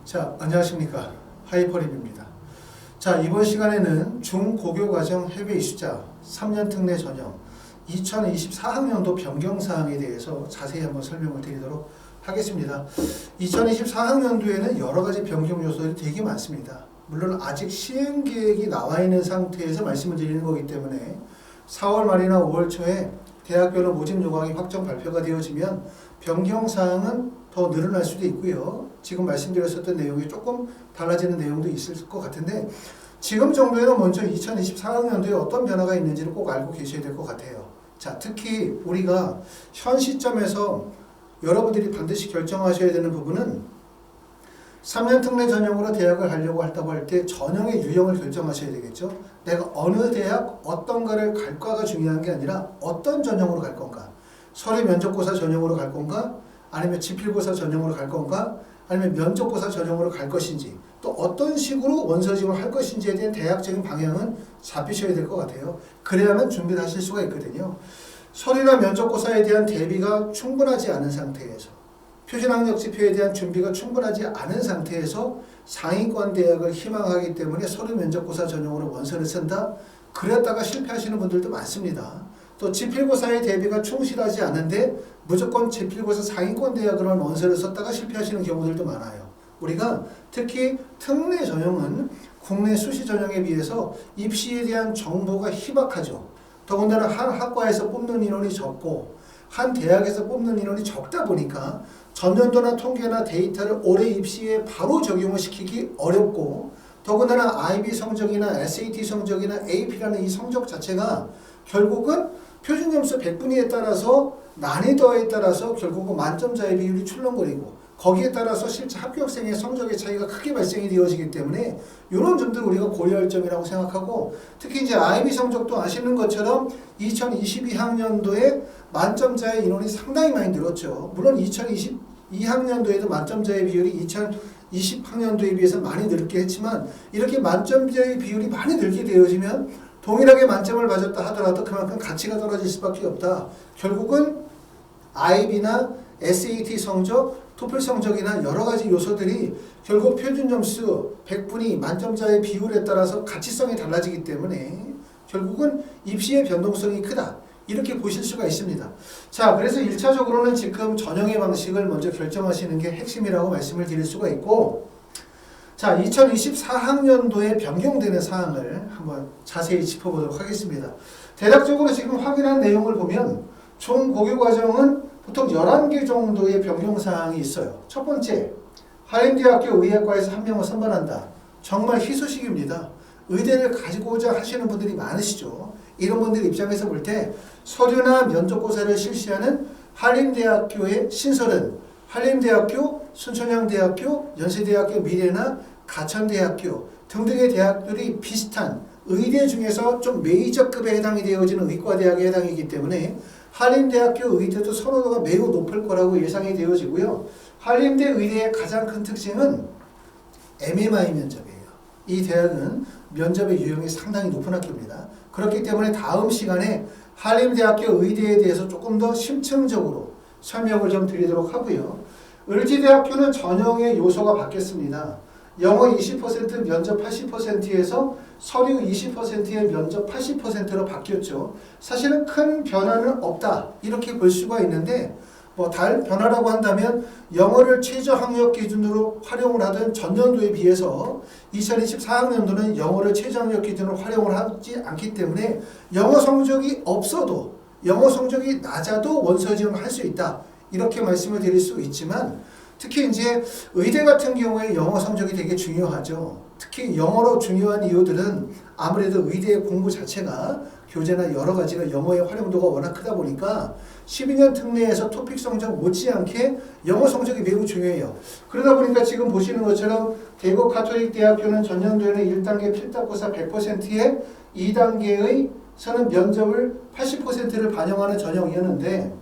자, 안녕하십니까. 하이퍼립입니다. 자, 이번 시간에는 중고교과정 해외 이수자 3년 특례 전형 2024학년도 변경사항에 대해서 자세히 한번 설명을 드리도록 하겠습니다. 2024학년도에는 여러 가지 변경 요소들이 되게 많습니다. 물론 아직 시행계획이 나와 있는 상태에서 말씀을 드리는 거기 때문에 4월 말이나 5월 초에 대학별로 모집 요강이 확정 발표가 되어지면 변경사항은 더 늘어날 수도 있고요. 지금 말씀드렸었던 내용이 조금 달라지는 내용도 있을 것 같은데 지금 정도에는 먼저 2024학년도에 어떤 변화가 있는지를 꼭 알고 계셔야 될 것 같아요. 자, 특히 우리가 현 시점에서 여러분들이 반드시 결정하셔야 되는 부분은 3년 특례 전형으로 대학을 가려고 한다고 할 때 전형의 유형을 결정하셔야 되겠죠. 내가 어느 대학 어떤가를 갈까가 중요한 게 아니라 어떤 전형으로 갈 건가. 서류 면접고사 전형으로 갈 건가, 아니면 지필고사 전형으로 갈 건가, 아니면 면접고사 전형으로 갈 것인지, 또 어떤 식으로 원서지원을 할 것인지에 대한 대학적인 방향은 잡히셔야 될 것 같아요. 그래야만 준비를 하실 수가 있거든요. 서류나 면접고사에 대한 대비가 충분하지 않은 상태에서, 표준학력지표에 대한 준비가 충분하지 않은 상태에서 상위권 대학을 희망하기 때문에 서류 면접고사 전형으로 원서를 쓴다? 그랬다가 실패하시는 분들도 많습니다. 또 지필고사의 대비가 충실하지 않은데 무조건 지필고사 상위권 대학으로 원서를 썼다가 실패하시는 경우들도 많아요. 우리가 특히 특례 전형은 국내 수시 전형에 비해서 입시에 대한 정보가 희박하죠. 더군다나 한 학과에서 뽑는 인원이 적고 한 대학에서 뽑는 인원이 적다 보니까 전년도나 통계나 데이터를 올해 입시에 바로 적용을 시키기 어렵고, 더군다나 IB 성적이나 SAT 성적이나 AP라는 이 성적 자체가 결국은 표준점수 100분위에 따라서 난이도에 따라서 결국은 만점자의 비율이 출렁거리고 거기에 따라서 실제 합격생의 성적의 차이가 크게 발생이 되어지기 때문에 이런 점들을 우리가 고려할 점이라고 생각하고, 특히 이제 IB 성적도 아시는 것처럼 2022학년도에 만점자의 인원이 상당히 많이 늘었죠. 물론 2022학년도에도 만점자의 비율이 2020학년도에 비해서 많이 늘게 했지만 이렇게 만점자의 비율이 많이 늘게 되어지면 동일하게 만점을 맞았다 하더라도 그만큼 가치가 떨어질 수밖에 없다. 결국은 IB나 SAT 성적, 토플 성적이나 여러 가지 요소들이 결국 표준 점수 100분위 만점자의 비율에 따라서 가치성이 달라지기 때문에 결국은 입시의 변동성이 크다. 이렇게 보실 수가 있습니다. 자, 그래서 1차적으로는 지금 전형의 방식을 먼저 결정하시는 게 핵심이라고 말씀을 드릴 수가 있고, 자, 2024학년도에 변경되는 사항을 한번 자세히 짚어보도록 하겠습니다. 대략적으로 지금 확인한 내용을 보면 중고교과정은 보통 11개 정도의 변경사항이 있어요. 첫 번째, 한림대학교 의예과에서 한 명을 선발한다. 정말 희소식입니다. 의대를 가지고자 하시는 분들이 많으시죠. 이런 분들 입장에서 볼 때 서류나 면접고사를 실시하는 한림대학교의 신설은 한림대학교, 순천향대학교, 연세대학교 미래나 가천대학교 등등의 대학들이 비슷한 의대 중에서 좀 메이저급에 해당이 되어지는 의과대학에 해당이기 때문에 한림대학교 의대도 선호도가 매우 높을 거라고 예상이 되어지고요. 한림대 의대의 가장 큰 특징은 MMI 면접이에요. 이 대학은 면접의 유형이 상당히 높은 학교입니다. 그렇기 때문에 다음 시간에 한림대학교 의대에 대해서 조금 더 심층적으로 설명을 좀 드리도록 하고요. 을지대학교는 전형의 요소가 바뀌었습니다. 영어 20% 면접 80%에서 서류 20%의 면접 80%로 바뀌었죠. 사실은 큰 변화는 없다 이렇게 볼 수가 있는데, 뭐 다른 변화라고 한다면 영어를 최저 학력 기준으로 활용을 하던 전년도에 비해서 2024학년도는 영어를 최저 학력 기준으로 활용을 하지 않기 때문에 영어 성적이 없어도, 영어 성적이 낮아도 원서 지원을 할 수 있다 이렇게 말씀을 드릴 수 있지만, 특히 이제 의대 같은 경우에 영어 성적이 되게 중요하죠. 특히 영어로 중요한 이유들은 아무래도 의대의 공부 자체가 교재나 여러 가지가 영어의 활용도가 워낙 크다 보니까 12년 특례에서 토픽 성적 못지않게 영어 성적이 매우 중요해요. 그러다 보니까 지금 보시는 것처럼 대구 가톨릭대학교는 전년도에는 1단계 필답고사 100%에 2단계의 면접을 80%를 반영하는 전형이었는데,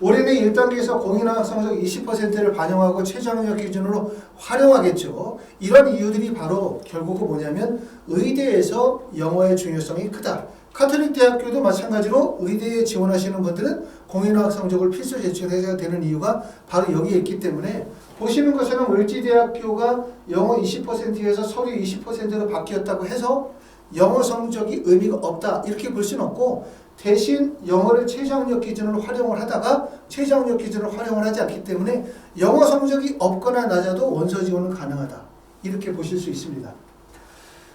올해는 1단계에서 공인학력 성적 20%를 반영하고 최저학력 기준으로 활용하겠죠. 이런 이유들이 바로 결국은 뭐냐면 의대에서 영어의 중요성이 크다. 카톨릭대학교도 마찬가지로 의대에 지원하시는 분들은 공인학력 성적을 필수 제출해야 되는 이유가 바로 여기에 있기 때문에 보시는 것처럼 을지대학교가 영어 20%에서 서류 20%로 바뀌었다고 해서 영어 성적이 의미가 없다 이렇게 볼 수는 없고, 대신 영어를 최저학력 기준으로 활용을 하다가 최저학력 기준으로 활용을 하지 않기 때문에 영어 성적이 없거나 낮아도 원서 지원은 가능하다 이렇게 보실 수 있습니다.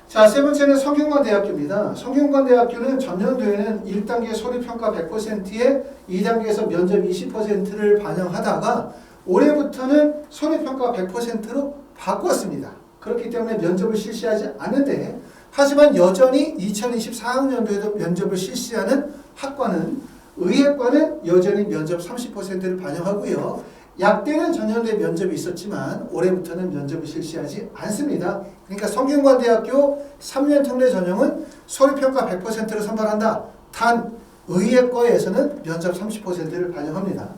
자, 세 번째는 성균관대학교입니다. 성균관대학교는 전년도에는 1단계 서류평가 100%에 2단계에서 면접 20%를 반영하다가 올해부터는 서류평가 100%로 바꿨습니다. 그렇기 때문에 면접을 실시하지 않는데, 하지만 여전히 2024학년도에도 면접을 실시하는 학과는, 의예과는 여전히 면접 30%를 반영하고요. 약대는 전년도에 면접이 있었지만 올해부터는 면접을 실시하지 않습니다. 그러니까 성균관대학교 3년 특례 전형은 서류평가 100%를 선발한다. 단 의예과에서는 면접 30%를 반영합니다.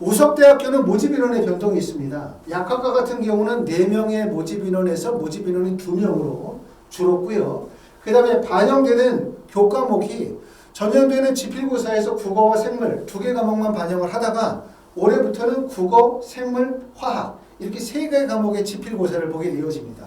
우석대학교는 모집인원의 변동이 있습니다. 약학과 같은 경우는 4명의 모집인원에서 모집인원이 2명으로 줄었고요. 그 다음에 반영되는 교과목이 전년도에는 지필고사에서 국어와 생물 2개 과목만 반영을 하다가 올해부터는 국어, 생물, 화학 이렇게 3개의 과목의 지필고사를 보게 되어집니다.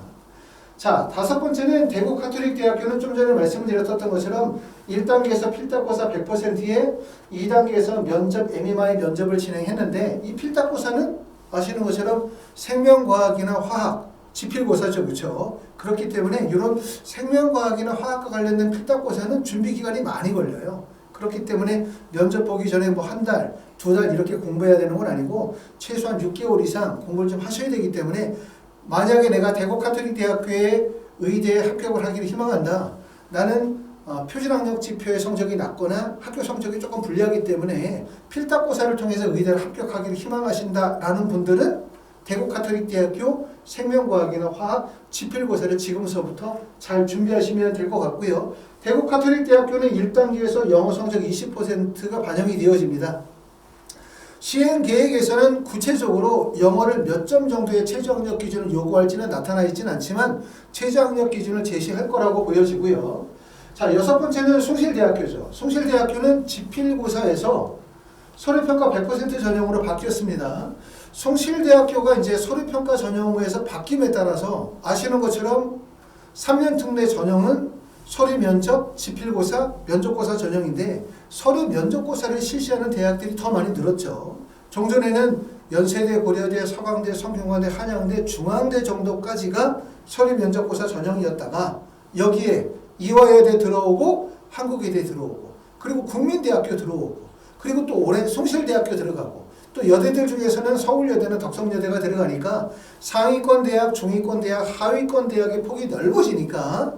자, 5번째는 대구카톨릭대학교는 좀 전에 말씀을 드렸던 것처럼 1단계에서 필답고사 100%에 2단계에서 면접, MMI 면접을 진행했는데, 이 필답고사는 아시는 것처럼 생명과학이나 화학, 지필고사죠. 그렇죠? 그렇기 때문에 이런 생명과학이나 화학과 관련된 필답고사는 준비기간이 많이 걸려요. 그렇기 때문에 면접 보기 전에 뭐 1달, 2달 이렇게 공부해야 되는 건 아니고 최소한 6개월 이상 공부를 좀 하셔야 되기 때문에, 만약에 내가 대구카톨릭대학교의 의대에 합격을 하기를 희망한다. 나는 표준학력 지표의 성적이 낮거나 학교 성적이 조금 불리하기 때문에 필답고사를 통해서 의대를 합격하기를 희망하신다라는 분들은 대구카톨릭대학교 생명과학이나 화학 지필고사를 지금서부터 잘 준비하시면 될 것 같고요. 대구카톨릭대학교는 1단계에서 영어 성적 20%가 반영이 되어집니다. 시행 계획에서는 구체적으로 영어를 몇 점 정도의 최저학력 기준을 요구할지는 나타나 있지는 않지만 최저학력 기준을 제시할 거라고 보여지고요. 자, 6번째는 숭실대학교죠. 숭실대학교는 지필고사에서 서류평가 100% 전형으로 바뀌었습니다. 숭실대학교가 이제 서류평가 전형에서 바뀜에 따라서 아시는 것처럼 3년 특례 전형은 서류 면접, 지필고사, 면접고사 전형인데, 서류 면접고사를 실시하는 대학들이 더 많이 늘었죠. 종전에는 연세대, 고려대, 서강대, 성균관대, 한양대, 중앙대 정도까지가 서류 면접고사 전형이었다가 여기에 이화여대 들어오고 한국외대 들어오고 그리고 국민대학교 들어오고 그리고 또 올해 숭실대학교 들어가고 또 여대들 중에서는 서울여대나 덕성여대가 들어가니까 상위권 대학, 중위권 대학, 하위권 대학의 폭이 넓어지니까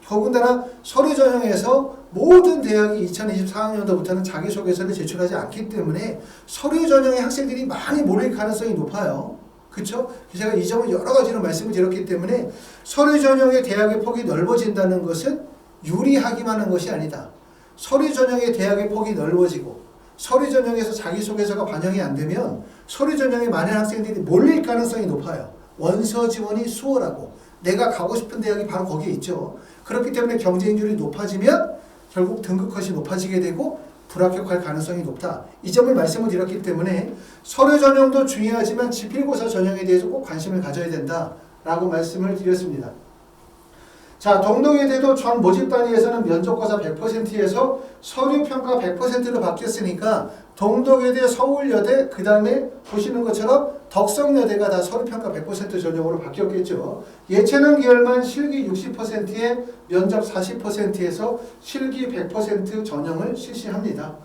더군다나 서류 전형에서 모든 대학이 2024학년도부터는 자기소개서를 제출하지 않기 때문에 서류 전형의 학생들이 많이 몰릴 가능성이 높아요. 그렇죠? 제가 이 점을 여러 가지로 말씀을 드렸기 때문에 서류 전형의 대학의 폭이 넓어진다는 것은 유리하기만 한 것이 아니다. 서류 전형의 대학의 폭이 넓어지고 서류 전형에서 자기소개서가 반영이 안 되면 서류 전형에 많은 학생들이 몰릴 가능성이 높아요. 원서 지원이 수월하고 내가 가고 싶은 대학이 바로 거기에 있죠. 그렇기 때문에 경쟁률이 높아지면 결국 등급컷이 높아지게 되고 불합격할 가능성이 높다. 이 점을 말씀을 드렸기 때문에 서류 전형도 중요하지만 지필고사 전형에 대해서 꼭 관심을 가져야 된다라고 말씀을 드렸습니다. 자, 동덕여대도 전 모집 단위에서는 면접고사 100%에서 서류평가 100%로 바뀌었으니까 동덕여대, 서울여대, 그 다음에 보시는 것처럼 덕성여대가 다 서류평가 100% 전형으로 바뀌었겠죠. 예체능 계열만 실기 60%에 면접 40%에서 실기 100% 전형을 실시합니다.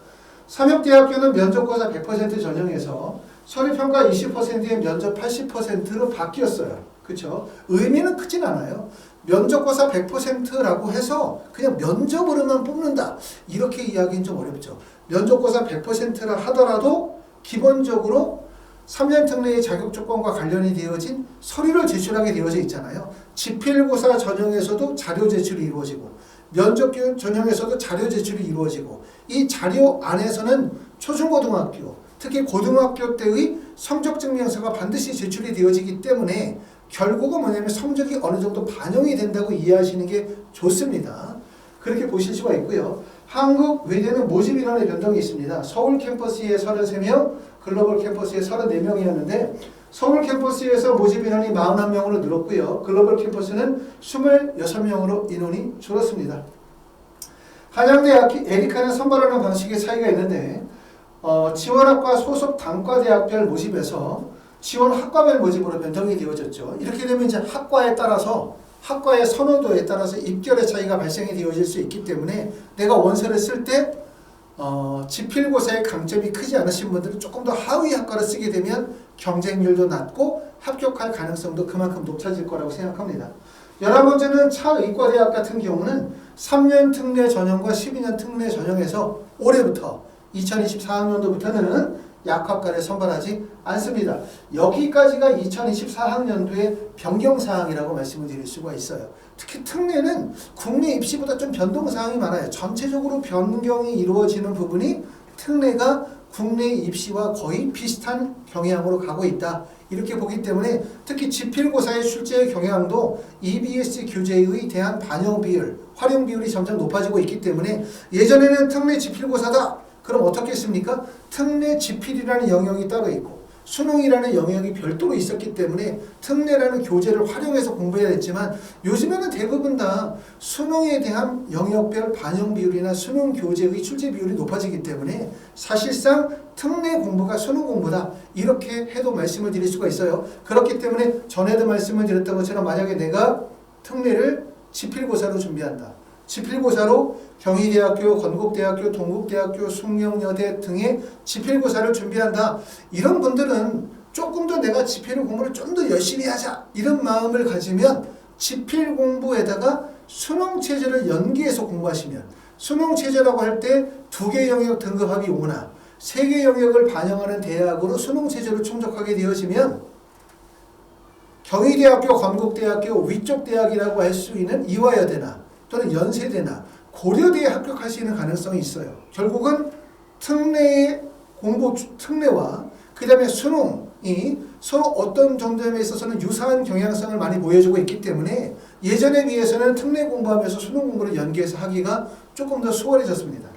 삼육대학교는 면접고사 100% 전형에서 서류평가 20%에 면접 80%로 바뀌었어요. 그렇죠? 의미는 크진 않아요. 면접고사 100%라고 해서 그냥 면접으로만 뽑는다 이렇게 이야기는 좀 어렵죠. 면접고사 100%라 하더라도 기본적으로 3년 특례의 자격 조건과 관련이 되어진 서류를 제출하게 되어져 있잖아요. 지필고사 전형에서도 자료 제출이 이루어지고 면접 전형에서도 자료 제출이 이루어지고 이 자료 안에서는 초중고등학교 특히 고등학교 때의 성적증명서가 반드시 제출이 되어지기 때문에 결국은 뭐냐면 성적이 어느 정도 반영이 된다고 이해하시는 게 좋습니다. 그렇게 보실 수가 있고요. 한국 외대는 모집 인원의 변동이 있습니다. 서울 캠퍼스에 33명, 글로벌 캠퍼스에 34명이었는데 서울 캠퍼스에서 모집 인원이 41명으로 늘었고요. 글로벌 캠퍼스는 26명으로 인원이 줄었습니다. 한양대 에리카는 선발하는 방식의 차이가 있는데 지원학과 소속 단과대학별 모집에서 지원 학과별 모집으로 변경이 되어졌죠. 이렇게 되면 이제 학과에 따라서 학과의 선호도에 따라서 입결의 차이가 발생이 되어질 수 있기 때문에 내가 원서를 쓸 때 지필고사의 강점이 크지 않으신 분들은 조금 더 하위 학과를 쓰게 되면 경쟁률도 낮고 합격할 가능성도 그만큼 높아질 거라고 생각합니다. 11번째는 차의과대학 같은 경우는 3년 특례 전형과 12년 특례 전형에서 올해부터 2024학년도부터는 약학과를 선발하지 않습니다. 여기까지가 2024학년도의 변경사항이라고 말씀을 드릴 수가 있어요. 특히 특례는 국내 입시보다 좀 변동사항이 많아요. 전체적으로 변경이 이루어지는 부분이 특례가 국내 입시와 거의 비슷한 경향으로 가고 있다. 이렇게 보기 때문에 특히 지필고사의 출제 경향도 EBS 교재에 대한 반영 비율, 활용 비율이 점점 높아지고 있기 때문에 예전에는 특례 지필고사다. 그럼 어떻게 했습니까? 특례 지필이라는 영역이 따로 있고 수능이라는 영역이 별도로 있었기 때문에 특례라는 교재를 활용해서 공부해야 했지만 요즘에는 대부분 다 수능에 대한 영역별 반영 비율이나 수능 교재의 출제 비율이 높아지기 때문에 사실상 특례 공부가 수능 공부다 이렇게 해도 말씀을 드릴 수가 있어요. 그렇기 때문에 전에도 말씀을 드렸던 것처럼 만약에 내가 특례를 지필고사로 준비한다. 지필고사로 경희대학교, 건국대학교, 동국대학교, 숙명여대 등의 지필고사를 준비한다. 이런 분들은 조금 더 내가 지필 공부를 좀 더 열심히 하자. 이런 마음을 가지면 지필 공부에다가 수능체제를 연계해서 공부하시면 수능체제라고 할 때 2개 영역 등급합이 5나 3개 영역을 반영하는 대학으로 수능체제로 충족하게 되어지면 경희대학교, 건국대학교, 위쪽 대학이라고 할 수 있는 이화여대나 또는 연세대나 고려대에 합격할 수 있는 가능성이 있어요. 결국은 특례의 공부, 특례와 그 다음에 수능이 서로 어떤 정도에 있어서는 유사한 경향성을 많이 보여주고 있기 때문에 예전에 비해서는 특례 공부하면서 수능 공부를 연계해서 하기가 조금 더 수월해졌습니다.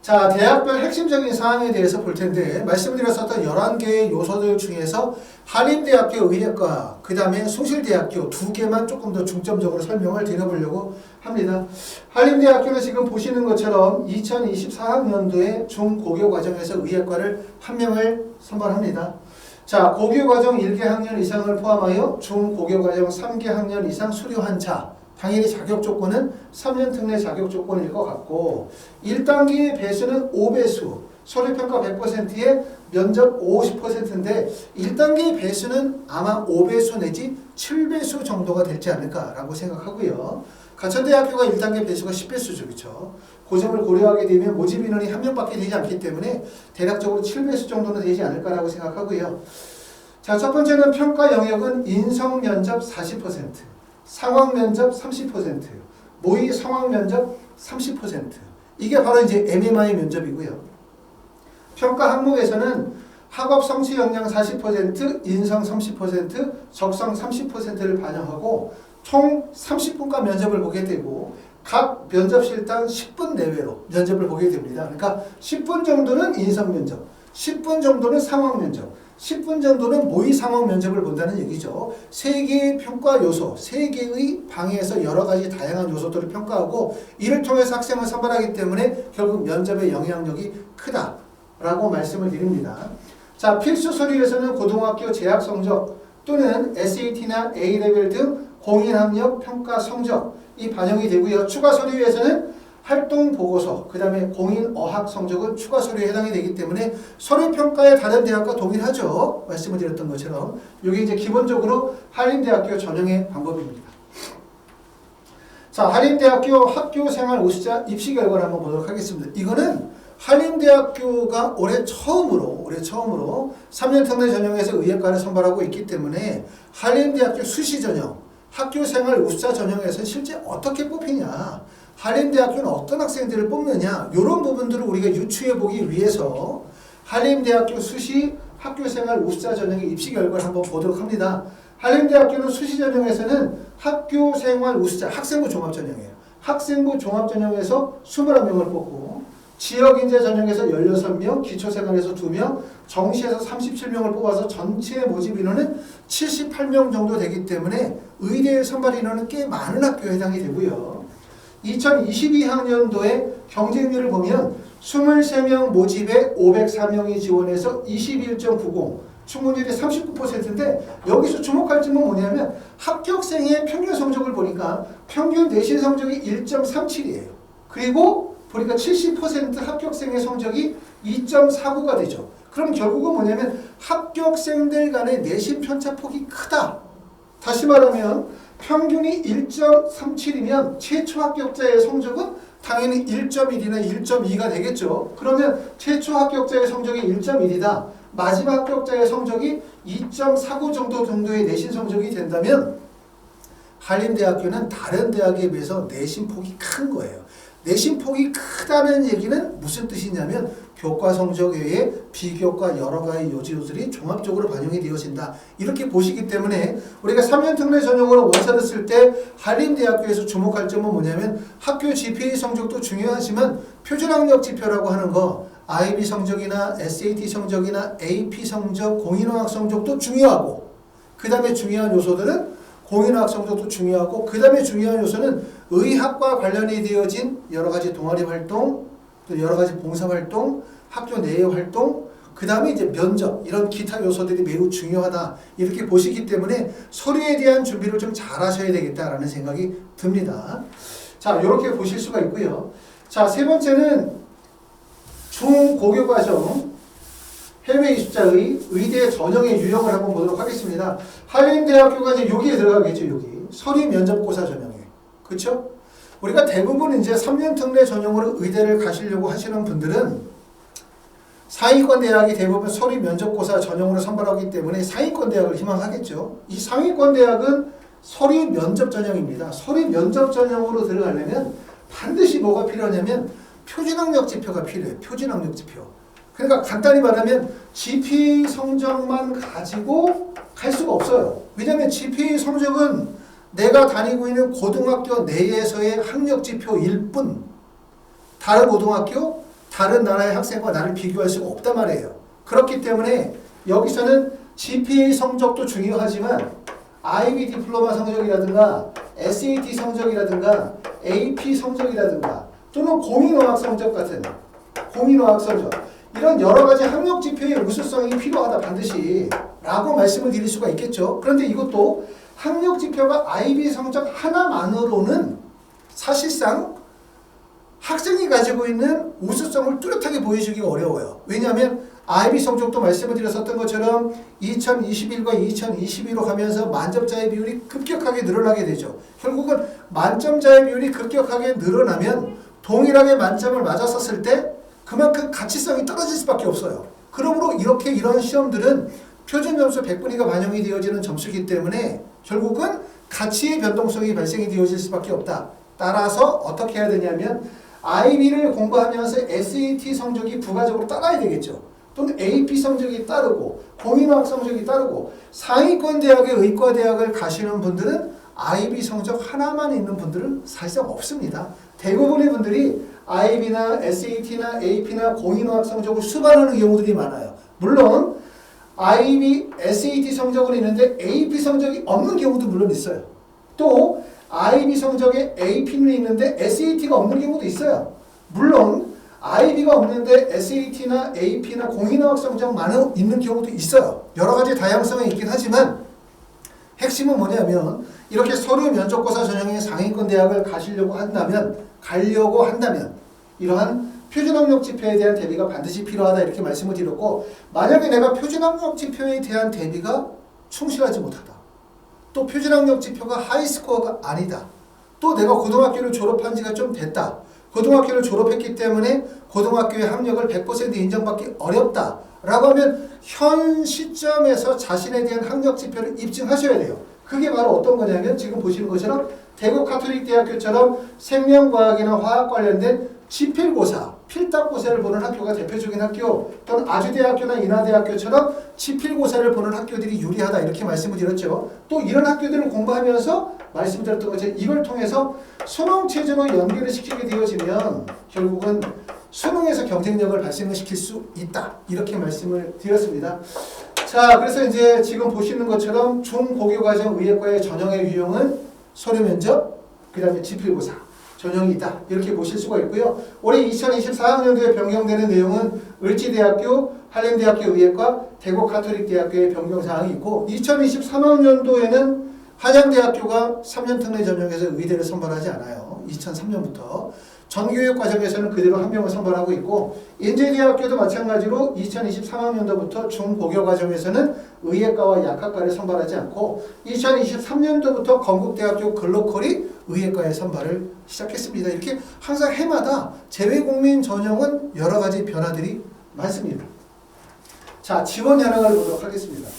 자, 대학별 핵심적인 사항에 대해서 볼 텐데 말씀드렸었던 11개의 요소들 중에서 한림대학교 의대과 그 다음에 숭실대학교 2개만 조금 더 중점적으로 설명을 드려보려고 합니다. 한림대학교는 지금 보시는 것처럼 2024학년도에 중고교 과정에서 의예과를 1명을 선발합니다. 자, 고교 과정 1개 학년 이상을 포함하여 중고교 과정 3개 학년 이상 수료한 자 당연히 자격 조건은 3년 특례 자격 조건일 것 같고 1단계의 배수는 5배수, 서류평가 100%에 면접 50%인데 1단계의 배수는 아마 5배수 내지 7배수 정도가 되지 않을까라고 생각하고요. 가천대학교가 1단계 배수가 10배수죠. 그렇죠? 그 점을 고려하게 되면 모집 인원이 1명밖에 되지 않기 때문에 대략적으로 7배수 정도는 되지 않을까라고 생각하고요. 자, 첫 번째는 평가 영역은 인성 면접 40%, 상황 면접 30%, 모의 상황 면접 30%. 이게 바로 이제 MMI 면접이고요. 평가 항목에서는 학업 성취 역량 40%, 인성 30%, 적성 30%를 반영하고 총 30분간 면접을 보게 되고 각 면접실당 10분 내외로 면접을 보게 됩니다. 그러니까 10분 정도는 인성 면접, 10분 정도는 상황 면접, 10분 정도는 모의 상황 면접을 본다는 얘기죠. 3개의 평가 요소, 3개의 방에서 여러 가지 다양한 요소들을 평가하고 이를 통해서 학생을 선발하기 때문에 결국 면접의 영향력이 크다라고 말씀을 드립니다. 자, 필수 서류에서는 고등학교 재학 성적 또는 SAT나 A레벨 등 공인학력 평가 성적이 반영이 되고요. 추가 서류에서는 활동 보고서, 그 다음에 공인 어학 성적은 추가 서류에 해당이 되기 때문에 서류 평가에 다른 대학과 동일하죠. 말씀을 드렸던 것처럼 이게 이제 기본적으로 한림대학교 전형의 방법입니다. 자, 한림대학교 학교생활 우수자 입시 결과를 한번 보도록 하겠습니다. 이거는 한림대학교가 올해 처음으로 3년 특례 전형에서 의예과를 선발하고 있기 때문에 한림대학교 수시 전형, 학교생활 우수자 전형에서 실제 어떻게 뽑히냐, 한림대학교는 어떤 학생들을 뽑느냐, 이런 부분들을 우리가 유추해 보기 위해서 한림대학교 수시 학교생활 우수자 전형의 입시 결과를 한번 보도록 합니다. 한림대학교는 수시 전형에서는 학교생활 우수자, 학생부 종합전형이에요. 학생부 종합전형에서 21명을 뽑고 지역인재 전형에서 16명, 기초생활에서 2명, 정시에서 37명을 뽑아서 전체 모집 인원은 78명 정도 되기 때문에 의대 선발 인원은 꽤 많은 학교에 해당이 되고요. 2022학년도에 경쟁률을 보면 23명 모집에 504명이 지원해서 21.90, 충분율이 39%인데 여기서 주목할 점은 뭐냐면 합격생의 평균 성적을 보니까 평균 내신 성적이 1.37이에요. 그리고 보니까 70% 합격생의 성적이 2.49가 되죠. 그럼 결국은 뭐냐면 합격생들 간의 내신 편차폭이 크다. 다시 말하면 평균이 1.37이면 최초 합격자의 성적은 당연히 1.1이나 1.2가 되겠죠. 그러면 최초 합격자의 성적이 1.1이다. 마지막 합격자의 성적이 2.49 정도의 내신 성적이 된다면 한림대학교는 다른 대학에 비해서 내신 폭이 큰 거예요. 내신 폭이 크다는 얘기는 무슨 뜻이냐면 교과 성적 외에 비교과 여러 가지 요지들이 종합적으로 반영이 되어진다. 이렇게 보시기 때문에 우리가 3년 특례 전형으로 원서를 쓸 때 한림대학교에서 주목할 점은 뭐냐면 학교 GPA 성적도 중요하지만 표준학력 지표라고 하는 거 IB 성적이나 SAT 성적이나 AP 성적, 공인어학 성적도 중요하고 그 다음에 중요한 요소들은 공인어학 성적도 중요하고 그 다음에 중요한 요소는 의학과 관련이 되어진 여러 가지 동아리 활동, 또 여러 가지 봉사 활동, 학교 내의 활동, 그 다음에 이제 면접 이런 기타 요소들이 매우 중요하다 이렇게 보시기 때문에 서류에 대한 준비를 좀 잘 하셔야 되겠다라는 생각이 듭니다. 자, 이렇게 보실 수가 있고요. 자, 세 번째는 중고교과정 해외 이수자의 의대 전형의 유형을 한번 보도록 하겠습니다. 한림대학교가 이제 여기에 들어가겠죠. 여기 서류 면접고사 전형에. 그렇죠? 우리가 대부분 이제 3년 특례 전형으로 의대를 가시려고 하시는 분들은 상위권 대학이 대부분 서류 면접고사 전형으로 선발하기 때문에 상위권 대학을 희망하겠죠. 이 상위권 대학은 서류 면접 전형입니다. 서류 면접 전형으로 들어가려면 반드시 뭐가 필요하냐면 표준학력 지표가 필요해요. 표준학력 지표. 그러니까 간단히 말하면 GPA 성적만 가지고 갈 수가 없어요. 왜냐하면 GPA 성적은 내가 다니고 있는 고등학교 내에서의 학력 지표일 뿐 다른 고등학교, 다른 나라의 학생과 나를 비교할 수가 없단 말이에요. 그렇기 때문에 여기서는 GPA 성적도 중요하지만 IB 디플로마 성적이라든가 SAT 성적이라든가 AP 성적이라든가 또는 공인어학 성적 같은 공인어학 성적 이런 여러 가지 학력 지표의 우수성이 필요하다 반드시 라고 말씀을 드릴 수가 있겠죠. 그런데 이것도 학력 지표가 IB 성적 하나만으로는 사실상 학생이 가지고 있는 우수성을 뚜렷하게 보여주기가 어려워요. 왜냐하면 IB 성적도 말씀을 드렸었던 것처럼 2021과 2022로 가면서 만점자의 비율이 급격하게 늘어나게 되죠. 결국은 만점자의 비율이 급격하게 늘어나면 동일하게 만점을 맞았었을 때 그만큼 가치성이 떨어질 수밖에 없어요. 그러므로 이런 시험들은 표준 점수 100분위가 반영이 되어지는 점수이기 때문에 결국은 가치의 변동성이 발생이 되어질 수밖에 없다. 따라서 어떻게 해야 되냐면 IB를 공부하면서 SAT 성적이 부가적으로 따라야 되겠죠. 또는 AP 성적이 따르고 공인어학 성적이 따르고 상위권 대학의 의과대학을 가시는 분들은 IB 성적 하나만 있는 분들은 사실상 없습니다. 대부분의 분들이 IB나 SAT나 AP나 공인어학 성적을 수반하는 경우들이 많아요. 물론 IB, SAT 성적은 있는데 AP 성적이 없는 경우도 물론 있어요. 또 IB 성적에 AP는 있는데 SAT가 없는 경우도 있어요. 물론 IB가 없는데 SAT나 AP나 공인어학 성적만 있는 경우도 있어요. 여러 가지 다양성이 있긴 하지만 핵심은 뭐냐면 이렇게 서류 면접고사 전형의 상위권 대학을 가려고 한다면 이러한 표준학력 지표에 대한 대비가 반드시 필요하다 이렇게 말씀을 드렸고 만약에 내가 표준학력 지표에 대한 대비가 충실하지 못하다. 또 표준학력 지표가 하이스코어가 아니다. 또 내가 고등학교를 졸업한 지가 좀 됐다. 고등학교를 졸업했기 때문에 고등학교의 학력을 100% 인정받기 어렵다. 라고 하면 현 시점에서 자신에 대한 학력 지표를 입증하셔야 돼요. 그게 바로 어떤 거냐면 지금 보시는 것처럼 대구 가톨릭대학교처럼 생명과학이나 화학 관련된 지필고사, 필답고사를 보는 학교가 대표적인 학교 또는 아주대학교나 인하대학교처럼 지필고사를 보는 학교들이 유리하다 이렇게 말씀을 드렸죠. 또 이런 학교들을 공부하면서 말씀드렸던 것처럼 이걸 통해서 수능체제로 연결을 시키게 되어지면 결국은 수능에서 경쟁력을 발생시킬 수 있다. 이렇게 말씀을 드렸습니다. 자, 그래서 이제 지금 보시는 것처럼 중고교과정 의예과의 전형의 유형은 서류 면접, 그 다음에 지필고사 전형이 있다. 이렇게 보실 수가 있고요. 올해 2024학년도에 변경되는 내용은 을지대학교, 한림대학교 의예과, 대구가톨릭대학교의 변경사항이 있고 2023학년도에는 한양대학교가 3년 특례 전형에서 의대를 선발하지 않아요. 2003년부터. 전교육 과정에서는 그대로 한 명을 선발하고 있고 인제대학교도 마찬가지로 2023학년도부터 중고교 과정에서는 의예과와 약학과를 선발하지 않고 2023년도부터 건국대학교 글로컬이 의예과의 선발을 시작했습니다. 이렇게 항상 해마다 재외국민 전형은 여러 가지 변화들이 많습니다. 자, 지원 현황을 보도록 하겠습니다.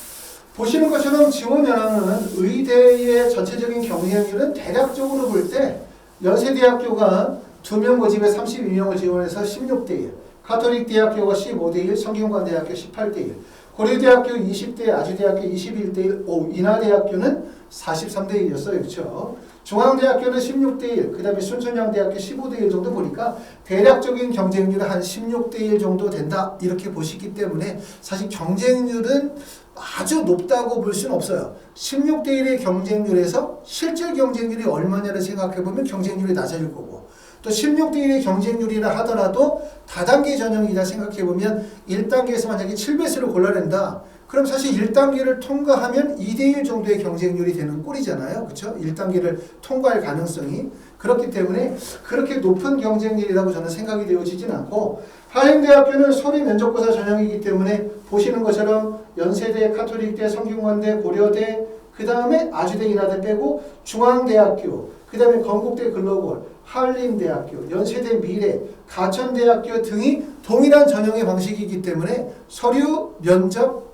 보시는 것처럼 지원 현황은 의대의 전체적인 경쟁률은 대략적으로 볼 때 연세대학교가 2명 모집에 32명을 지원해서 16대 1, 가톨릭대학교가 15대 1, 성균관대학교 18대 1, 고려대학교 20대, 아주대학교 21대 1, 인하대학교는 43대 1이었어요. 그렇죠? 중앙대학교는 16대 1, 그 다음에 순천향대학교 15대 1 정도 보니까 대략적인 경쟁률은 한 16대 1 정도 된다. 이렇게 보시기 때문에 사실 경쟁률은 아주 높다고 볼 수는 없어요. 16대 1의 경쟁률에서 실질 경쟁률이 얼마냐를 생각해보면 경쟁률이 낮아질 거고 또 16대 1의 경쟁률이라 하더라도 다단계 전형이다 생각해보면 1단계에서 만약에 7배수를 골라낸다. 그럼 사실 1단계를 통과하면 2대1 정도의 경쟁률이 되는 꼴이잖아요. 그렇죠? 1단계를 통과할 가능성이. 그렇기 때문에 그렇게 높은 경쟁률이라고 저는 생각이 되어지진 않고 한림대학교는 서류 면접고사 전형이기 때문에 보시는 것처럼 연세대, 가톨릭대, 성균관대, 고려대, 그 다음에 아주대, 인하대 빼고 중앙대학교, 그 다음에 건국대 글로벌, 한림대학교, 연세대 미래, 가천대학교 등이 동일한 전형의 방식이기 때문에 서류 면접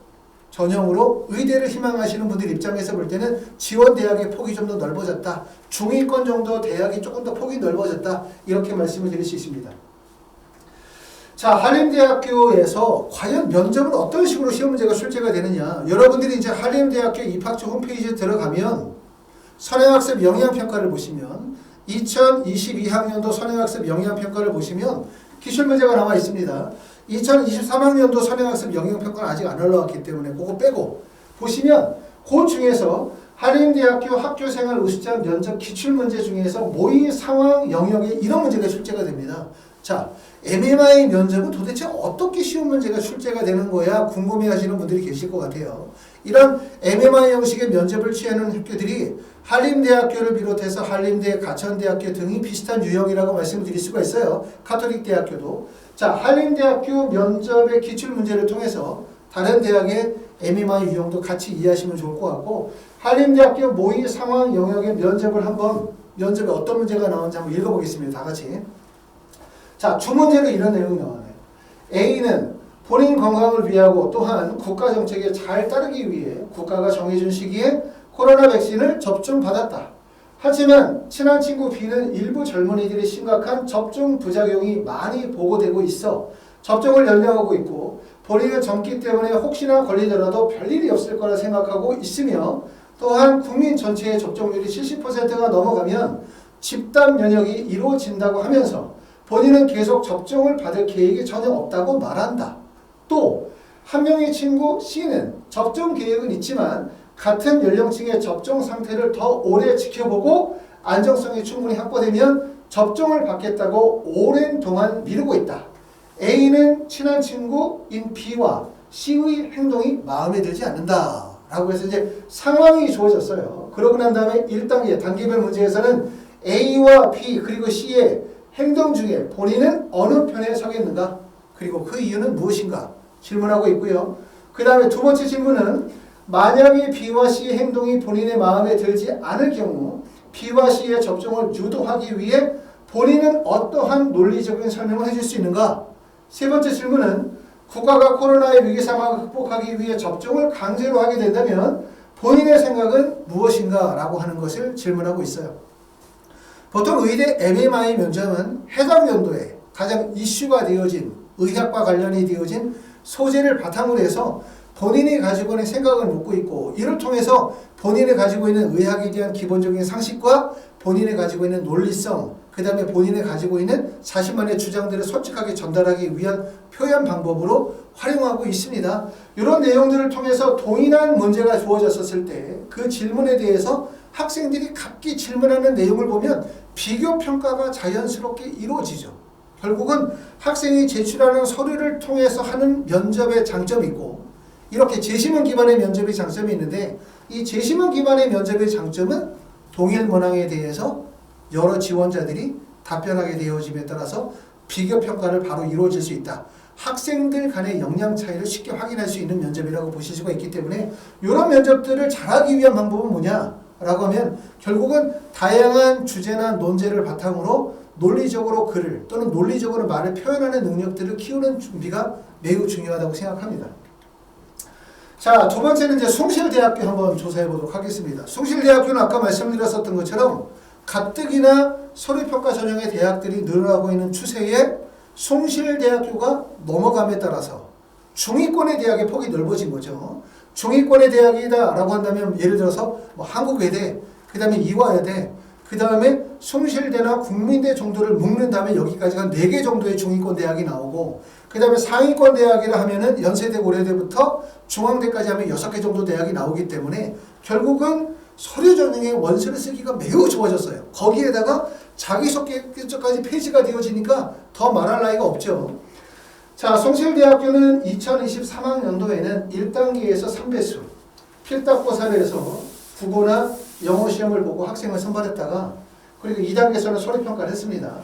전형으로 의대를 희망하시는 분들 입장에서 볼 때는 지원 대학의 폭이 좀 더 넓어졌다. 중위권 정도 대학이 조금 더 폭이 넓어졌다. 이렇게 말씀을 드릴 수 있습니다. 자, 한림대학교에서 과연 면접은 어떤 식으로 시험 문제가 출제가 되느냐. 여러분들이 이제 한림대학교 입학처 홈페이지에 들어가면 선행학습 영향평가를 보시면 2022학년도 선행학습 영향평가를 보시면 기출문제가 나와 있습니다. 2023학년도 선행학습 영향평가는 아직 안 올라왔기 때문에 그거 빼고 보시면 그 중에서 한림대학교 학교생활 우수자 면접 기출문제 중에서 모의 상황 영역에 이런 문제가 출제가 됩니다. 자, MMI 면접은 도대체 어떻게 쉬운 문제가 출제가 되는 거야 궁금해하시는 분들이 계실 것 같아요. 이런 MMI 형식의 면접을 취하는 학교들이 한림대학교를 비롯해서 한림대, 가천대학교 등이 비슷한 유형이라고 말씀을 드릴 수가 있어요. 가톨릭대학교도. 자, 한림대학교 면접의 기출문제를 통해서 다른 대학의 MMI 유형도 같이 이해하시면 좋을 것 같고 한림대학교 모의 상황 영역의 면접을 한번 면접에 어떤 문제가 나오는지 한번 읽어보겠습니다. 다 같이. 자, 주문제로 이런 내용이 나와요. A는 본인 건강을 위하고 또한 국가 정책에 잘 따르기 위해 국가가 정해준 시기에 코로나 백신을 접종받았다. 하지만 친한 친구 B는 일부 젊은이들이 심각한 접종 부작용이 많이 보고되고 있어 접종을 연장하고 있고 본인은 젊기 때문에 혹시나 걸리더라도 별일이 없을 거라 생각하고 있으며 또한 국민 전체의 접종률이 70%가 넘어가면 집단 면역이 이루어진다고 하면서 본인은 계속 접종을 받을 계획이 전혀 없다고 말한다. 또 한 명의 친구 C는 접종 계획은 있지만 같은 연령층의 접종 상태를 더 오래 지켜보고 안정성이 충분히 확보되면 접종을 받겠다고 오랜 동안 미루고 있다. A는 친한 친구인 B와 C의 행동이 마음에 들지 않는다. 라고 해서 이제 상황이 주어졌어요. 그러고 난 다음에 1단계, 단계별 문제에서는 A와 B 그리고 C의 행동 중에 본인은 어느 편에 서겠는가? 그리고 그 이유는 무엇인가? 질문하고 있고요. 그 다음에 두 번째 질문은 만약에 B와 C의 행동이 본인의 마음에 들지 않을 경우 B와 C의 접종을 유도하기 위해 본인은 어떠한 논리적인 설명을 해줄 수 있는가? 세 번째 질문은 국가가 코로나의 위기 상황을 극복하기 위해 접종을 강제로 하게 된다면 본인의 생각은 무엇인가? 라고 하는 것을 질문하고 있어요. 보통 의대 MMI 면접은 해당 연도에 가장 이슈가 되어진 의학과 관련이 되어진 소재를 바탕으로 해서 본인이 가지고 있는 생각을 묻고 있고 이를 통해서 본인이 가지고 있는 의학에 대한 기본적인 상식과 본인이 가지고 있는 논리성 그 다음에 본인이 가지고 있는 자신만의 주장들을 솔직하게 전달하기 위한 표현 방법으로 활용하고 있습니다. 이런 내용들을 통해서 동일한 문제가 주어졌을 때 그 질문에 대해서 학생들이 각기 질문하는 내용을 보면 비교평가가 자연스럽게 이루어지죠. 결국은 학생이 제출하는 서류를 통해서 하는 면접의 장점이 있고 이렇게 제시문 기반의 면접의 장점이 있는데 이 제시문 기반의 면접의 장점은 동일 문항에 대해서 여러 지원자들이 답변하게 되어짐에 따라서 비교평가를 바로 이루어질 수 있다. 학생들 간의 역량 차이를 쉽게 확인할 수 있는 면접이라고 보실 수가 있기 때문에 이런 면접들을 잘하기 위한 방법은 뭐냐라고 하면 결국은 다양한 주제나 논제를 바탕으로 논리적으로 글을 또는 논리적으로 말을 표현하는 능력들을 키우는 준비가 매우 중요하다고 생각합니다. 자, 두 번째는 이제 숭실대학교 한번 조사해 보도록 하겠습니다. 숭실대학교는 아까 말씀드렸었던 것처럼 가뜩이나 서류평가 전형의 대학들이 늘어나고 있는 추세에 숭실대학교가 넘어감에 따라서 중위권의 대학의 폭이 넓어진 거죠. 중위권의 대학이다 라고 한다면 예를 들어서 뭐 한국외대, 그 다음에 이화여대, 그 다음에 숭실대나 국민대 정도를 묶는 다음에 여기까지가 4개 정도의 중위권 대학이 나오고 그 다음에 상위권 대학이라 하면은 연세대, 고려대부터 중앙대까지 하면 6개 정도 대학이 나오기 때문에 결국은 서류 전형의 원서를 쓰기가 매우 좋아졌어요. 거기에다가 자기소개서까지 페이지가 되어지니까 더 말할 나위가 없죠. 자, 숭실대학교는 2023학년도에는 1단계에서 3배수 필답고사를 해서 국어나 영어 시험을 보고 학생을 선발했다가 그리고 2단계에서는 서류평가를 했습니다.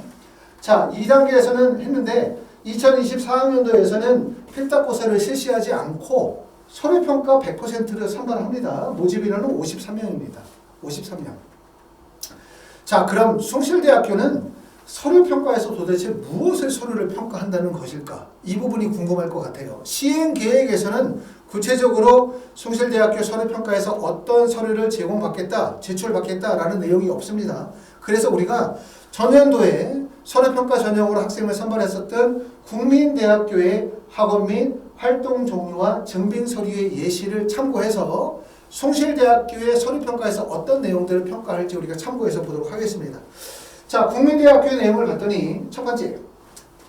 자, 2단계에서는 했는데 2024학년도에서는 필답고사를 실시하지 않고 서류평가 100%를 선발합니다. 모집 인원은 53명입니다. 53명. 자, 그럼 숭실대학교는 서류평가에서 도대체 무엇을 서류를 평가한다는 것일까? 이 부분이 궁금할 것 같아요. 시행계획에서는 구체적으로 숭실대학교 서류평가에서 어떤 서류를 제공받겠다, 제출받겠다라는 내용이 없습니다. 그래서 우리가 전년도에 서류평가 전형으로 학생을 선발했었던 국민대학교의 학원 및 활동 종류와 증빙 서류의 예시를 참고해서 숭실대학교의 서류평가에서 어떤 내용들을 평가할지 우리가 참고해서 보도록 하겠습니다. 자, 국민대학교의 내용을 봤더니 첫 번째,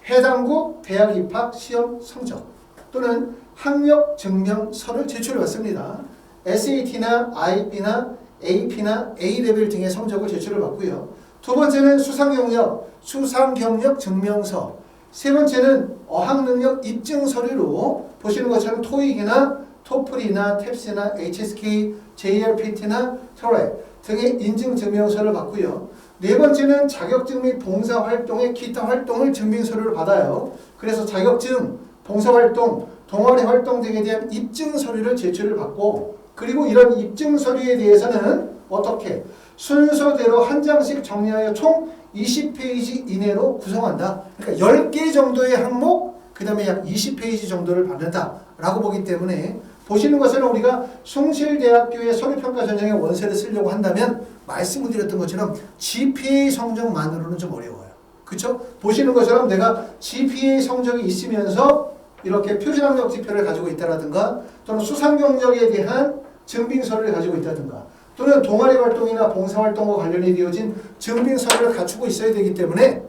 해당국 대학 입학 시험 성적 또는 학력 증명서를 제출해왔습니다. SAT나 IB나 AP나 A레벨 등의 성적을 제출을 받고요. 두 번째는 수상경력 증명서. 세 번째는 어학능력 입증 서류로 보시는 것처럼 토익이나 토플이나 탭스나 HSK, JRPT나 터렛 등의 인증 증명서를 받고요. 네 번째는 자격증 및 봉사활동의 기타 활동을 증빙서류를 받아요. 그래서 자격증, 봉사활동, 동아리 활동 등에 대한 입증 서류를 제출을 받고 그리고 이런 입증 서류에 대해서는 어떻게 순서대로 한 장씩 정리하여 총 20페이지 이내로 구성한다. 그러니까 10개 정도의 항목, 그 다음에 약 20페이지 정도를 받는다라고 보기 때문에 보시는 것처럼 우리가 숭실대학교의 서류평가 전형의 원서를 쓰려고 한다면 말씀을 드렸던 것처럼 GPA 성적만으로는 좀 어려워요. 그렇죠? 보시는 것처럼 내가 GPA 성적이 있으면서 이렇게 표준학력 지표를 가지고 있다라든가 또는 수상경력에 대한 증빙서를 가지고 있다든가 또는 동아리 활동이나 봉사활동과 관련이 되어진 증빙서를 갖추고 있어야 되기 때문에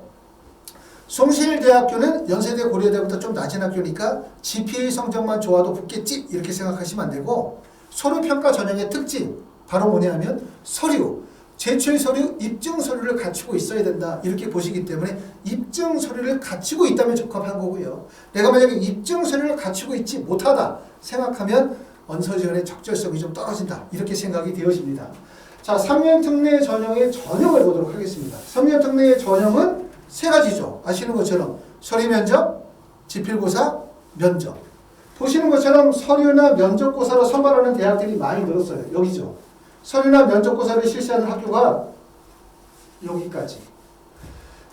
숭실대학교는 연세대, 고려대보다 좀 낮은 학교니까 GPA 성적만 좋아도 붙겠지 이렇게 생각하시면 안 되고 서류평가 전형의 특징 바로 뭐냐면 서류, 제출 서류, 입증 서류를 갖추고 있어야 된다 이렇게 보시기 때문에 입증 서류를 갖추고 있다면 적합한 거고요. 내가 만약에 입증 서류를 갖추고 있지 못하다 생각하면 원서 지원의 적절성이 좀 떨어진다 이렇게 생각이 되어집니다. 자, 3년 특례 전형의 전형을 보도록 하겠습니다. 3년 특례의 전형은 세 가지죠. 아시는 것처럼 서류 면접, 지필고사, 면접. 보시는 것처럼 서류나 면접고사로 선발하는 대학들이 많이 늘었어요. 여기죠. 서류나 면접고사를 실시하는 학교가 여기까지.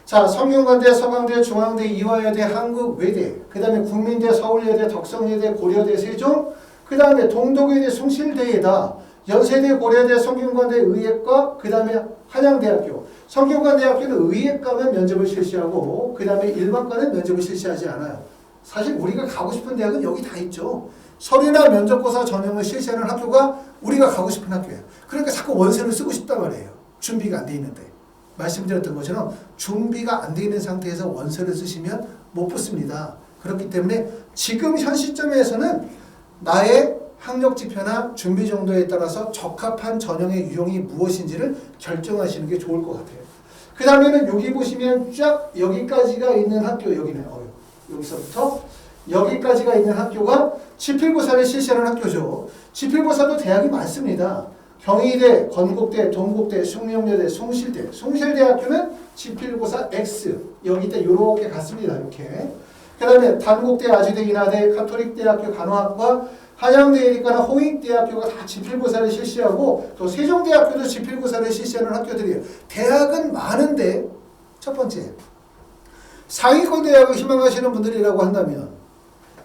자, 성균관대, 서강대, 중앙대, 이화여대, 한국외대, 그 다음에 국민대, 서울여대, 덕성여대, 고려대, 세종, 그 다음에 동독여대, 숭실대에다 연세대, 고려대, 성균관대, 의예과, 그 다음에 한양대학교. 성균관대학교는 의예과면 면접을 실시하고 그 다음에 일반과는 면접을 실시하지 않아요. 사실 우리가 가고 싶은 대학은 여기 다 있죠. 서류나 면접고사 전형을 실시하는 학교가 우리가 가고 싶은 학교예요. 그러니까 자꾸 원서를 쓰고 싶단 말이에요. 준비가 안 돼 있는데. 말씀드렸던 것처럼 준비가 안 돼 있는 상태에서 원서를 쓰시면 못 붙습니다. 그렇기 때문에 지금 현 시점에서는 나의 학력 지표나 준비 정도에 따라서 적합한 전형의 유형이 무엇인지를 결정하시는 게 좋을 것 같아요. 그 다음에는 여기 보시면 쫙 여기까지가 있는 학교, 여기네요. 여기서부터 여기까지가 있는 학교가 지필고사를 실시하는 학교죠. 지필고사도 대학이 많습니다. 경희대, 건국대, 동국대, 숭령여대, 숭실대. 숭실대학교는 지필고사 X. 여기 때 이렇게 갔습니다. 이렇게. 그 다음에 단국대, 아주대, 인하대, 가톨릭대학교 간호학과, 한양대니까 홍익대학교가 다 지필고사를 실시하고 또 세종대학교도 지필고사를 실시하는 학교들이에요. 대학은 많은데 첫 번째 상위권 대학을 희망하시는 분들이라고 한다면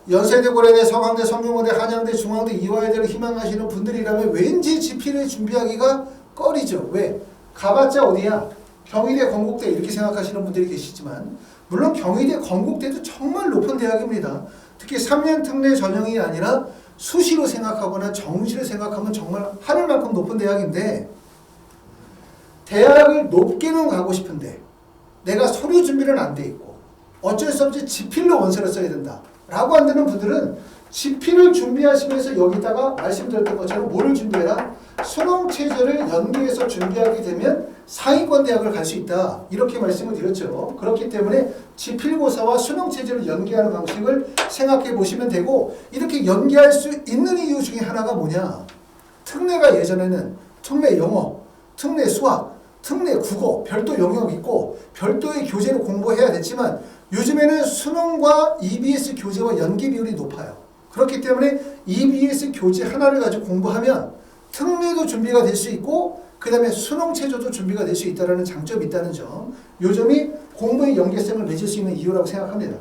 연세대, 고려대, 서강대, 성균관대, 한양대, 중앙대, 이화여대를 희망하시는 분들이라면 왠지 지필을 준비하기가 꺼리죠. 왜? 가봤자 어디야? 경희대, 건국대 이렇게 생각하시는 분들이 계시지만 물론 경희대, 건국대도 정말 높은 대학입니다. 특히 3년 특례 전형이 아니라 수시로 생각하거나 정시로 생각하면 정말 하늘만큼 높은 대학인데 대학을 높게는 가고 싶은데 내가 서류 준비는 안 돼 있고 어쩔 수 없이 지필로 원서를 써야 된다 라고 한다는 분들은 지필을 준비하시면서 여기다가 말씀드렸던 것처럼 뭐를 준비해라? 수능체제를 연계해서 준비하게 되면 상위권 대학을 갈 수 있다 이렇게 말씀을 드렸죠. 그렇기 때문에 지필고사와 수능체제를 연계하는 방식을 생각해 보시면 되고 이렇게 연계할 수 있는 이유 중에 하나가 뭐냐? 특례가 예전에는 특례 영어, 특례 수학, 특례 국어 별도 영역 있고 별도의 교재를 공부해야 됐지만 요즘에는 수능과 EBS 교재와 연계 비율이 높아요. 그렇기 때문에 EBS 교재 하나를 가지고 공부하면 특례도 준비가 될 수 있고 그 다음에 수능 체조도 준비가 될 수 있다는 장점이 있다는 점. 요점이 공부의 연계성을 맺을 수 있는 이유라고 생각합니다.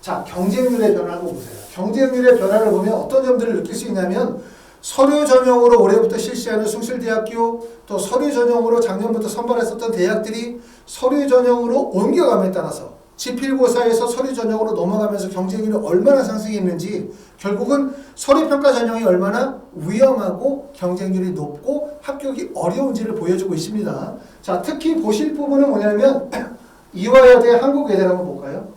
자, 경쟁률의 변화를 한번 보세요. 경쟁률의 변화를 보면 어떤 점들을 느낄 수 있냐면 서류 전형으로 올해부터 실시하는 숭실대학교 또 서류 전형으로 작년부터 선발했었던 대학들이 서류 전형으로 옮겨감에 따라서 지필고사에서 서류 전형으로 넘어가면서 경쟁률이 얼마나 상승했는지 결국은 서류평가 전형이 얼마나 위험하고 경쟁률이 높고 합격이 어려운지를 보여주고 있습니다. 자, 특히 보실 부분은 뭐냐면 이화여대 한국외대를 한번 볼까요?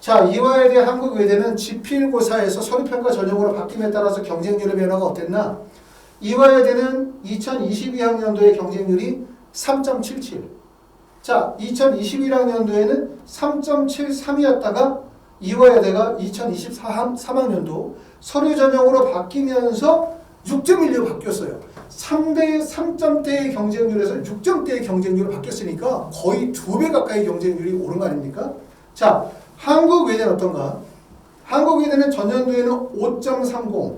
자, 이화여대 한국외대는 지필고사에서 서류평가 전형으로 바뀜에 따라서 경쟁률의 변화가 어땠나? 이화여대는 2022학년도의 경쟁률이 3.77. 자, 2021학년도에는 3.73이었다가 이화여대가 2023학년도 서류 전형으로 바뀌면서 6.16 바뀌었어요. 3.대의 경쟁률에서 6점대의 경쟁률로 바뀌었으니까 거의 2배 가까이 경쟁률이 오른 거 아닙니까? 자, 한국외대는 어떤가? 한국외대는 전년도에는 5.30,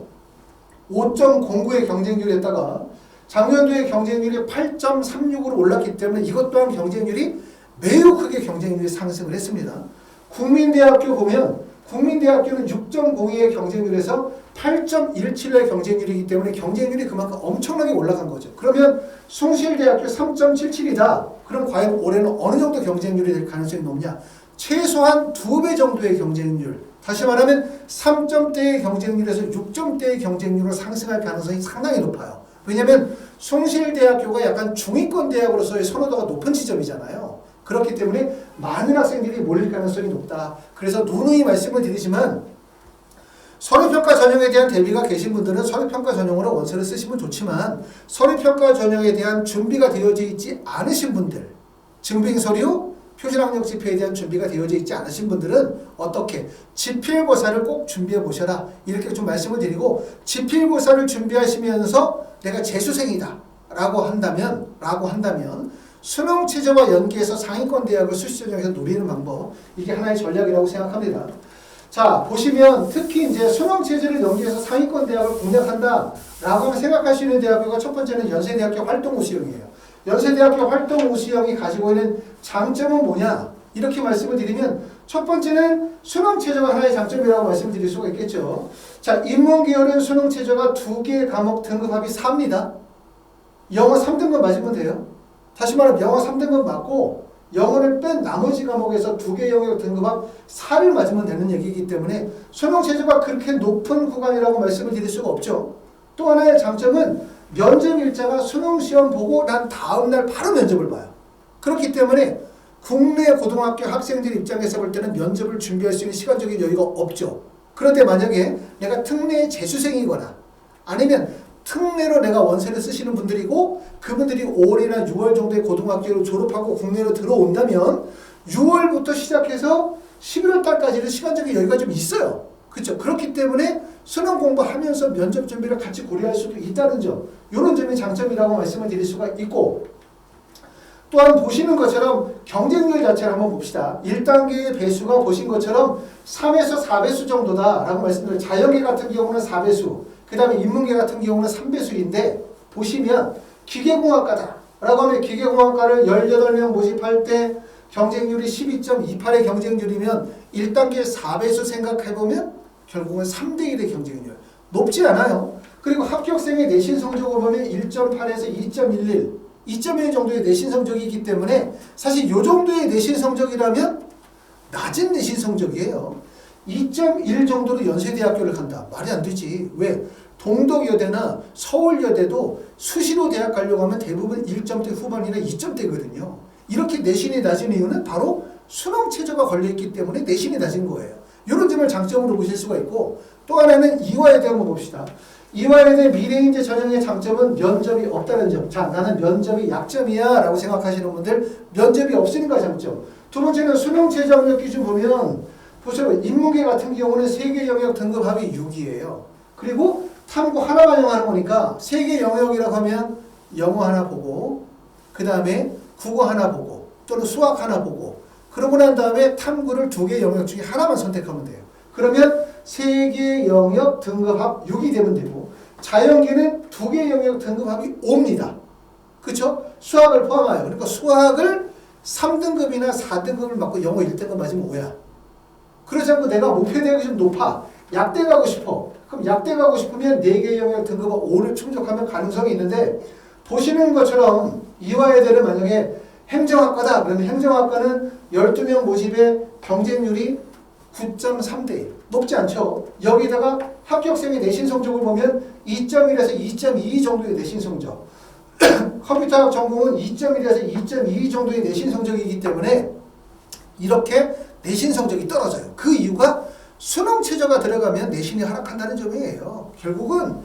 5.09의 경쟁률이었다가 작년도에 경쟁률이 8.36으로 올랐기 때문에 이것 또한 경쟁률이 매우 크게 경쟁률이 상승을 했습니다. 국민대학교 보면 국민대학교는 6.02의 경쟁률에서 8.17의 경쟁률이기 때문에 경쟁률이 그만큼 엄청나게 올라간 거죠. 그러면 숭실대학교 3.77이다. 그럼 과연 올해는 어느 정도 경쟁률이 될 가능성이 높냐? 최소한 2배 정도의 경쟁률. 다시 말하면 3점대의 경쟁률에서 6점대의 경쟁률로 상승할 가능성이 상당히 높아요. 왜냐하면 숭실대학교가 약간 중위권 대학으로서의 선호도가 높은 지점이잖아요. 그렇기 때문에 많은 학생들이 몰릴 가능성이 높다. 그래서 누누이 말씀을 드리지만 서류평가 전형에 대한 대비가 계신 분들은 서류평가 전형으로 원서를 쓰시면 좋지만 서류평가 전형에 대한 준비가 되어져 있지 않으신 분들, 증빙서류, 표준학력 지표에 대한 준비가 되어져 있지 않으신 분들은 어떻게? 지필고사를 꼭 연비해 보셔라. 이렇게 좀 말씀을 드리고 지필고사를 준비하시면서 내가 재수생이다 라고 한다면 수능 체제와 연계해서 상위권 대학을 수시 전형에서 노리는 방법, 이게 하나의 전략이라고 생각합니다. 자, 보시면 특히 이제 수능 체제를 연계해서 상위권 대학을 공략한다 라고 생각할 수 있는 대학교가 첫 번째는 연세대학교 활동우수형이에요. 연세대학교 활동우수형이 가지고 있는 장점은 뭐냐? 이렇게 말씀을 드리면 첫 번째는 수능 체제가 하나의 장점이라고 말씀을 드릴 수가 있겠죠. 자, 인문계열은 수능 체제가 2개의 과목 등급합이 4입니다. 영어 3등급 맞으면 돼요. 다시 말하면 영어 3등급 맞고 영어를 뺀 나머지 과목에서 2개 영역 등급합 4를 맞으면 되는 얘기이기 때문에 수능 체제가 그렇게 높은 구간이라고 말씀을 드릴 수가 없죠. 또 하나의 장점은 면접 일자가 수능 시험 보고 난 다음 날 바로 면접을 봐요. 그렇기 때문에 국내 고등학교 학생들 입장에서 볼 때는 면접을 준비할 수 있는 시간적인 여유가 없죠. 그런데 만약에 내가 특례 재수생이거나 아니면 특례로 내가 원세를 쓰시는 분들이고 그분들이 5월이나 6월 정도에 고등학교를 졸업하고 국내로 들어온다면 6월부터 시작해서 11월 달까지는 시간적인 여유가 좀 있어요. 그렇죠? 그렇기 때문에 수능 공부하면서 면접 준비를 같이 고려할 수도 있다는 점, 이런 점이 장점이라고 말씀을 드릴 수가 있고, 또한 보시는 것처럼 경쟁률 자체를 한번 봅시다. 1단계의 배수가 보신 것처럼 3에서 4배수 정도다 라고 말씀드려요. 자연계 같은 경우는 4배수, 그 다음에 인문계 같은 경우는 3배수인데, 보시면 기계공학과다 라고 하면 기계공학과를 18명 모집할 때 경쟁률이 12.28의 경쟁률이면 1단계 4배수 생각해보면 결국은 3대1의 경쟁률. 높지 않아요. 그리고 합격생의 내신 성적을 보면 1.8에서 2.11, 2.1 정도의 내신 성적이기 때문에 사실 이 정도의 내신 성적이라면 낮은 내신 성적이에요. 2.1 정도로 연세대학교를 간다. 말이 안 되지. 왜? 동덕여대나 서울여대도 수시로 대학 가려고 하면 대부분 1점대 후반이나 2점대거든요. 이렇게 내신이 낮은 이유는 바로 수능 최저가 걸려있기 때문에 내신이 낮은 거예요. 이런 점을 장점으로 보실 수가 있고, 또 하나는 이화여대 한번 봅시다. 이화여대 미래인재 전형의 장점은 면접이 없다는 점. 자, 나는 면접이 약점이야 라고 생각하시는 분들, 면접이 없으니까 장점. 두 번째는 수능 최저 학력 기준 보면 보세요. 인문계 같은 경우는 세계 영역 등급 합이 6이에요. 그리고 탐구 하나만 영하는 거니까 세계 영역이라고 하면 영어 하나 보고, 그 다음에 국어 하나 보고, 또는 수학 하나 보고, 그러고 난 다음에 탐구를 2개 영역 중에 하나만 선택하면 돼요. 그러면 세계 영역 등급합 6이 되면 되고, 자연계는 2개 영역 등급합이 5입니다. 그렇죠? 수학을 포함하여. 그러니까 수학을 3등급이나 4등급을 맞고 영어 1등급 맞으면 5야. 그렇지 않고 내가 목표대학이 좀 높아. 약대 가고 싶어. 그럼 약대 가고 싶으면 4개 영역 등급은 5를 충족하면 가능성이 있는데, 보시는 것처럼 이화여대를 만약에 행정학과다. 그러면 행정학과는 12명 모집의 경쟁률이 9.3대1. 높지 않죠. 여기다가 합격생의 내신 성적을 보면 2.1에서 2.2 정도의 내신 성적. 컴퓨터학 전공은 2.1에서 2.2 정도의 내신 성적이기 때문에 이렇게 내신 성적이 떨어져요. 그 이유가 수능 최저가 들어가면 내신이 하락한다는 점이에요. 결국은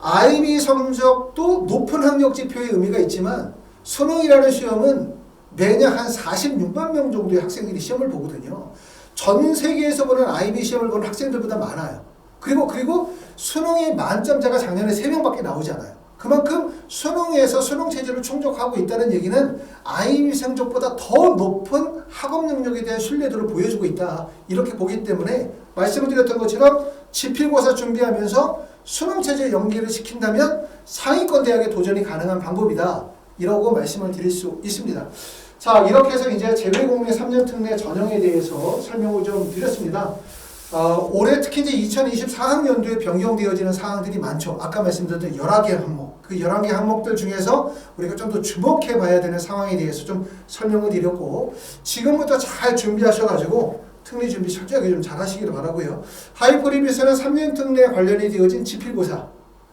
IB 성적도 높은 학력 지표의 의미가 있지만 수능이라는 시험은 매년 한 46만 명 정도의 학생들이 시험을 보거든요. 전 세계에서 보는 IB 시험을 보는 학생들보다 많아요. 그리고 수능의 만점자가 작년에 3명밖에 나오지 않아요. 그만큼 수능에서 수능 체제를 충족하고 있다는 얘기는 IB 성적보다 더 높은 학업 능력에 대한 신뢰도를 보여주고 있다. 이렇게 보기 때문에 말씀드렸던 것처럼 지필고사 준비하면서 수능 체제 연계를 시킨다면 상위권 대학에 도전이 가능한 방법이다. 이라고 말씀을 드릴 수 있습니다. 자, 이렇게 해서 이제 재외국내 3년 특례 전형에 대해서 설명을 좀 드렸습니다. 올해 특히 이제 2024학년도에 변경되어지는 사항들이 많죠. 아까 말씀드렸던 11개 항목, 그 11개 항목들 중에서 우리가 좀 더 주목해 봐야 되는 상황에 대해서 좀 설명을 드렸고, 지금부터 잘 준비하셔가지고 특례 준비 철저하게 좀 잘 하시기를 바라고요. 하이퍼리뷰에서는 3년 특례 관련이 되어진 지필고사,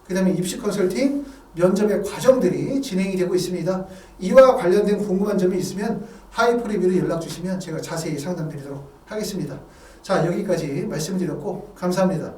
그 다음에 입시 컨설팅, 면접의 과정들이 진행이 되고 있습니다. 이와 관련된 궁금한 점이 있으면 하이퍼리뷰로 연락 주시면 제가 자세히 상담드리도록 하겠습니다. 자, 여기까지 말씀드렸고 감사합니다.